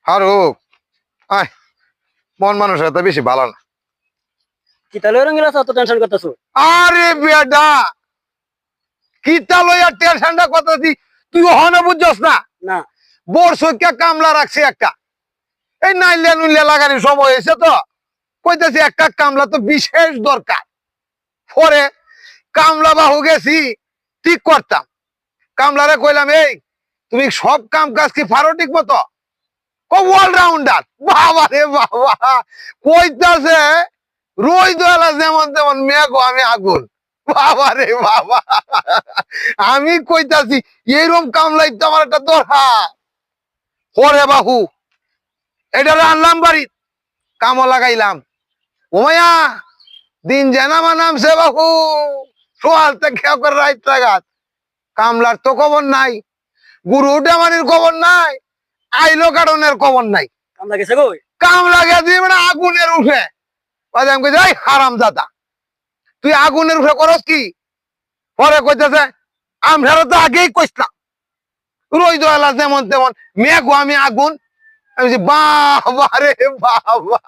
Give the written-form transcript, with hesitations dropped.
ফারুক, আয়, মন মানুষের এত বেশি ভালো না। কি তাহলে রঙিলা অত টেনশন করতেছো? আরে বেডা, কিতা লইয়া টেনশনটা করতেছি, তুই হনে বুঝছস না? না বর্ষকে কামলা রাখছে একটা, এই নাইলে নুইলে লাগানোর সময় হয়েছে তো, কইতেছি একটা কামলা তো বিশেষ দরকার। পরে কামলা বাহু গেছি ঠিক করতাম, কামলারে কইলাম, এই তুমি সব কাম কাজ কি পারো ঠিক মতো? অলরাউন্ডার। বাবা রে বাবা, কইতাছে রই দোয়ালা যেমন তেমন মেঘ আমি আগুন। বাবা রে বাবা, আমি কইতাছি এইরকম কামলাই তো আমার একটা দরকার। ওরে বাহু, এটা আনলাম বাড়ি, কামও লাগাইলাম। ওমায়া দিন জানামা নামছে বাহু, সোয়াল থেকে করে রাইত লাগাত। কামলার তো খবর নাই, গুরু উঠামানির খবর নাই, আইলো কারণের খবর নাই। কামলা গেছে কই? কামলা গেছি মানে আগুনের উঠে। আমি কইছি, এই হারাম দাদা, তুই আগুনের উঠে করস কি? পরে কইতেছে, আমরা তো আগেই কইতাম রই দোয়ালা যেমন তেমন মেঘ আমি আগুন। আমি বাবা রে বাবা,